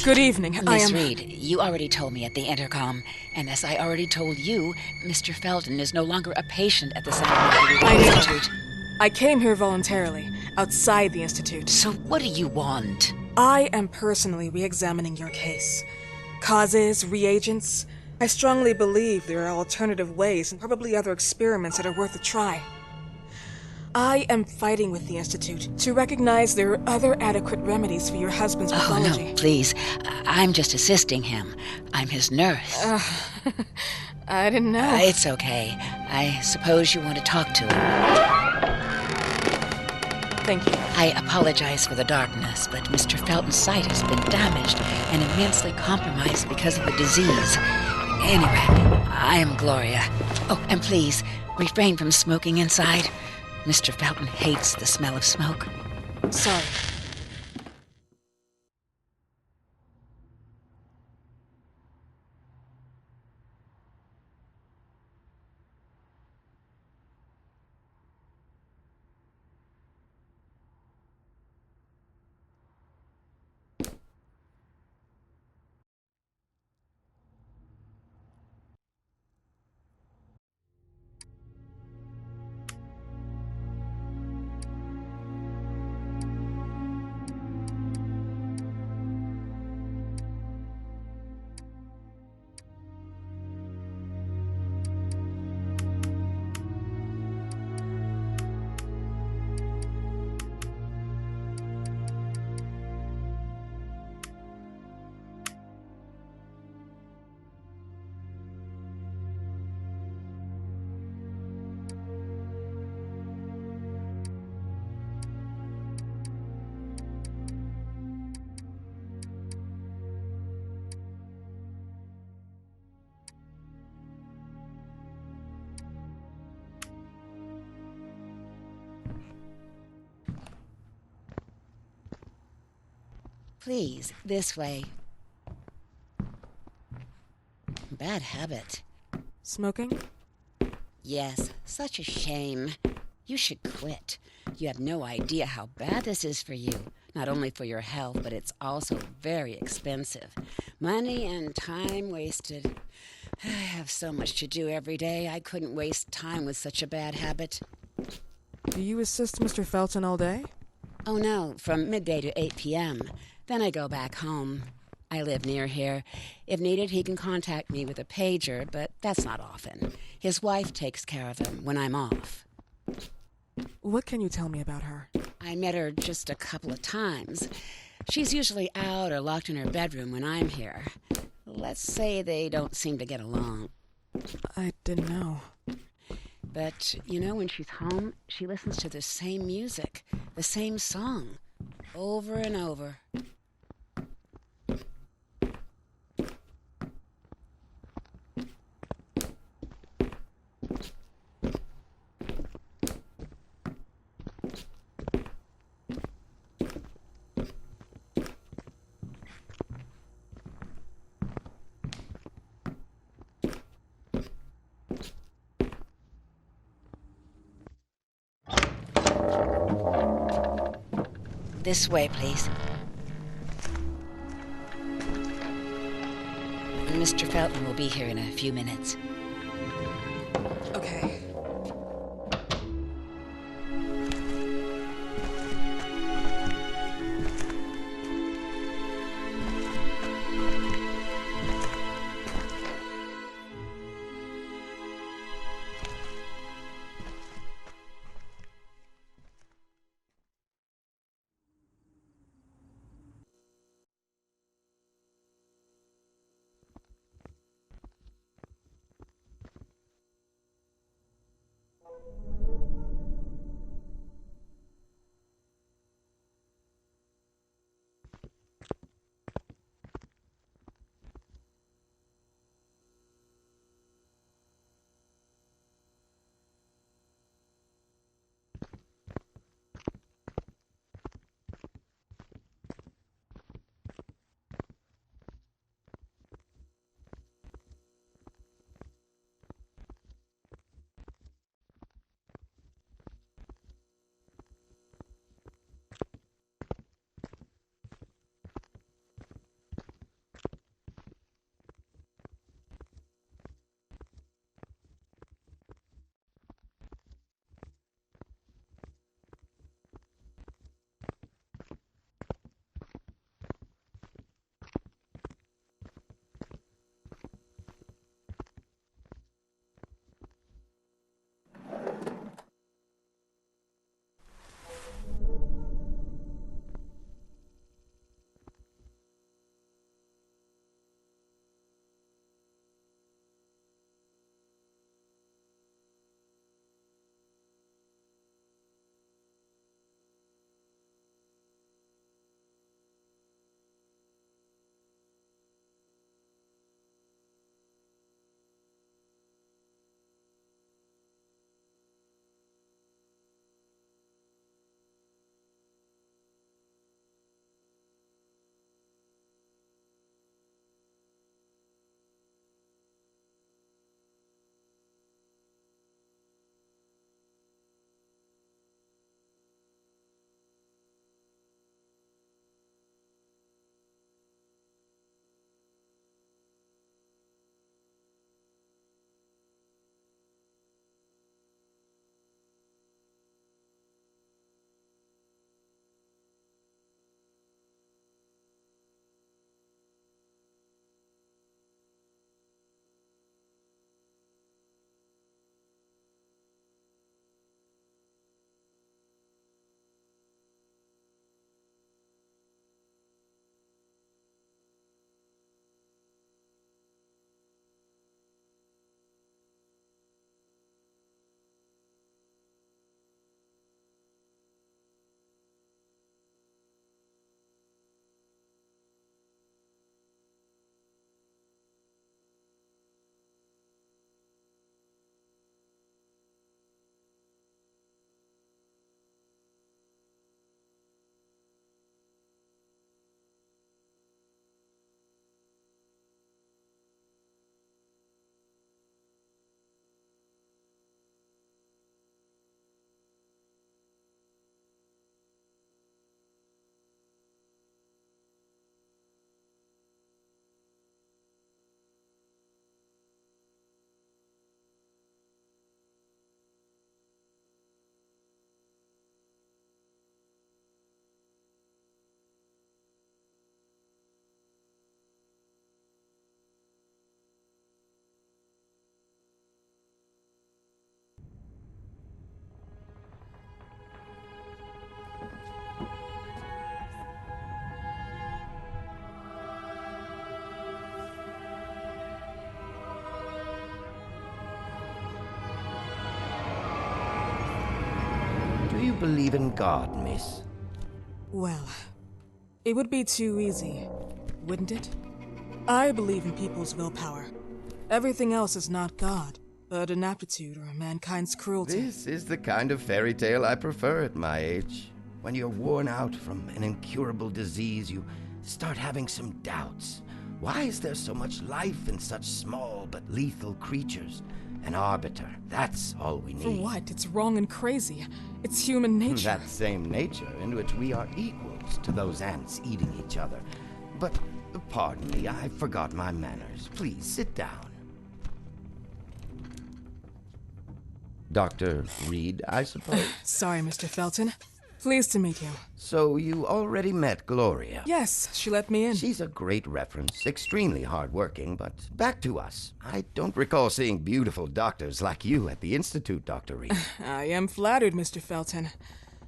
Good evening. Miss Reed, you already told me at the intercom, and as I already told you, Mr. Felton is no longer a patient at the Psychoanalytic Institute. I came here voluntarily, outside the Institute. So what do you want? I am personally re-examining your case. Causes, reagents. I strongly believe there are alternative ways and probably other experiments that are worth a try. I am fighting with the Institute to recognize there are other adequate remedies for your husband's pathology. Oh, no, please. I'm just assisting him. I'm his nurse. I didn't know. It's okay. I suppose you want to talk to him. Thank you. I apologize for the darkness, but Mr. Felton's sight has been damaged and immensely compromised because of the disease. Anyway, I am Gloria. Oh, and please, refrain from smoking inside. Mr. Felton hates the smell of smoke. Sorry. Please, this way. Bad habit. Smoking? Yes, such a shame. You should quit. You have no idea how bad this is for you. Not only for your health, but it's also very expensive. Money and time wasted. I have so much to do every day. I couldn't waste time with such a bad habit. Do you assist Mr. Felton all day? Oh no, from midday to 8 p.m. Then I go back home. I live near here. If needed, he can contact me with a pager, but that's not often. His wife takes care of him when I'm off. What can you tell me about her? I met her just a couple of times. She's usually out or locked in her bedroom when I'm here. Let's say they don't seem to get along. I didn't know. But, you know, when she's home, she listens to the same music, the same song, over and over. This way, please. Mr. Felton will be here in a few minutes. Okay. you believe in God, miss? Well, it would be too easy, wouldn't it? I believe in people's willpower. Everything else is not God, but an aptitude or mankind's cruelty. This is the kind of fairy tale I prefer at my age. When you're worn out from an incurable disease, you start having some doubts. Why is there so much life in such small but lethal creatures? An arbiter, that's all we need. For what? It's wrong and crazy. It's human nature. That same nature in which we are equals to those ants eating each other. But, pardon me, I forgot my manners. Please, sit down. Dr. Reed, I suppose? Sorry, Mr. Felton. Pleased to meet you. So you already met Gloria? Yes, she let me in. She's a great reference, extremely hardworking, but back to us. I don't recall seeing beautiful doctors like you at the Institute, Dr. Reed. I am flattered, Mr. Felton.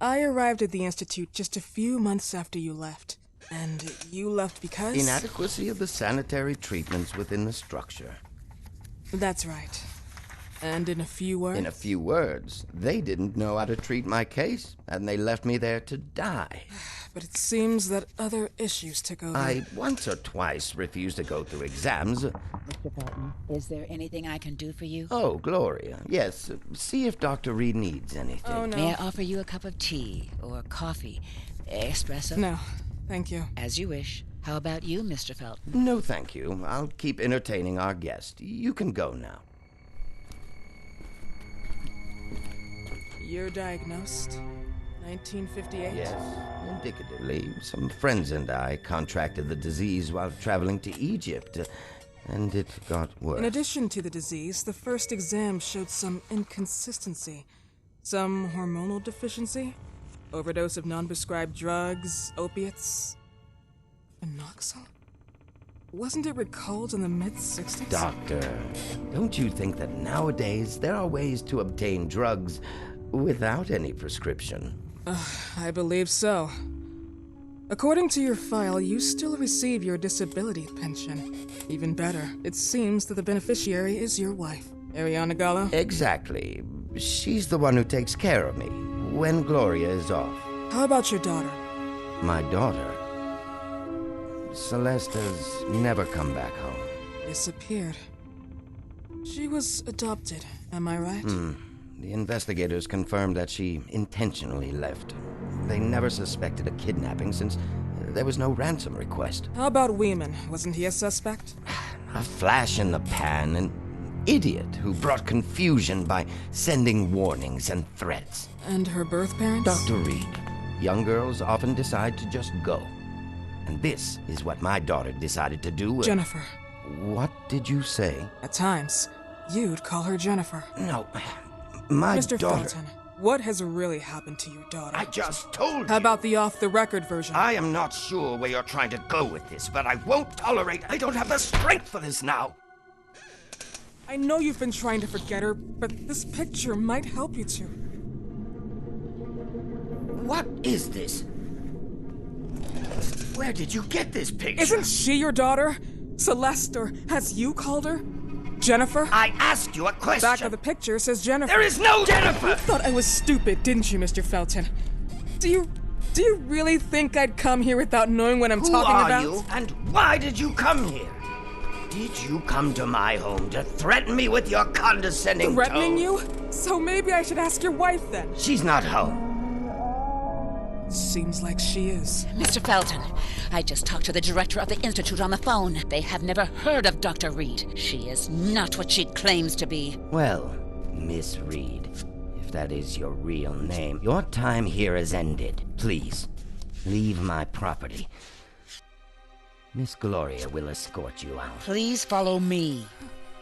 I arrived at the Institute just a few months after you left. And you left because? Inadequacy of the sanitary treatments within the structure. That's right. And in a few words? In a few words, they didn't know how to treat my case, and they left me there to die. But it seems that other issues took over. I once or twice refused to go through exams. Mr. Felton, is there anything I can do for you? Oh, Gloria. Yes, see if Dr. Reed needs anything. Oh, no. May I offer you a cup of tea or coffee? Espresso? No, thank you. As you wish. How about you, Mr. Felton? No, thank you. I'll keep entertaining our guest. You can go now. You're diagnosed? 1958? Yes, indicatively. Some friends and I contracted the disease while traveling to Egypt, and it got worse. In addition to the disease, the first exam showed some inconsistency. Some hormonal deficiency? Overdose of non-prescribed drugs, opiates, phenoxyl? Wasn't it recalled in the mid-60s? Doctor, don't you think that nowadays there are ways to obtain drugs without any prescription? I believe so. According to your file, you still receive your disability pension. Even better, it seems that the beneficiary is your wife, Ariana Gallo. Exactly. She's the one who takes care of me when Gloria is off. How about your daughter? My daughter, Celeste, has never come back home. Disappeared. She was adopted, am I right? The investigators confirmed that she intentionally left. They never suspected a kidnapping since there was no ransom request. How about Weeman? Wasn't he a suspect? A flash in the pan, an idiot who brought confusion by sending warnings and threats. And her birth parents? Dr. Reed, young girls often decide to just go. And this is what my daughter decided to do. Jennifer. What did you say? At times, you'd call her Jennifer. No, my Mr. daughter... Felton, what has really happened to your daughter? I just told you. How about the off-the-record version? I am not sure where you're trying to go with this, but I won't tolerate... I don't have the strength for this now. I know you've been trying to forget her, but this picture might help you to. What is this? Where did you get this picture? Isn't she your daughter? Celeste, or has you called her? Jennifer? I asked you a question. Back of the picture says Jennifer. There is no Jennifer! You thought I was stupid, didn't you, Mr. Felton? Do you really think I'd come here without knowing what I'm talking about? Who are you, and why did you come here? Did you come to my home to threaten me with your condescending Threatening tone? you? So maybe I should ask your wife then. She's not home. Seems like she is. Mr. Felton, I just talked to the director of the Institute on the phone. They have never heard of Dr. Reed. She is not what she claims to be. Well, Miss Reed, if that is your real name, your time here has ended. Please, leave my property. Miss Gloria will escort you out. Please follow me.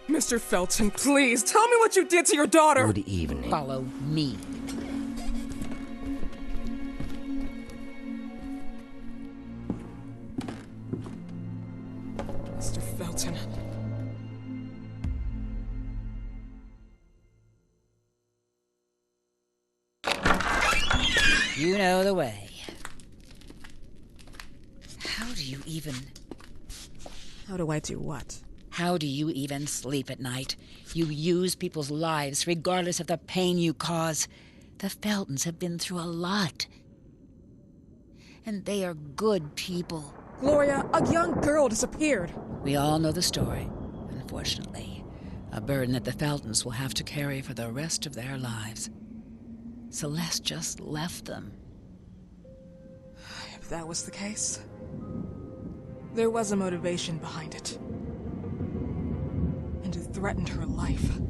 Mr. Felton, please, tell me what you did to your daughter! Good evening. Follow me. Mr. Felton. You know the way. How do you even... How do I do what? How do you even sleep at night? You use people's lives regardless of the pain you cause. The Feltons have been through a lot. And they are good people. Gloria, a young girl disappeared. We all know the story, unfortunately. A burden that the Feltons will have to carry for the rest of their lives. Celeste just left them. If that was the case, there was a motivation behind it. And it threatened her life.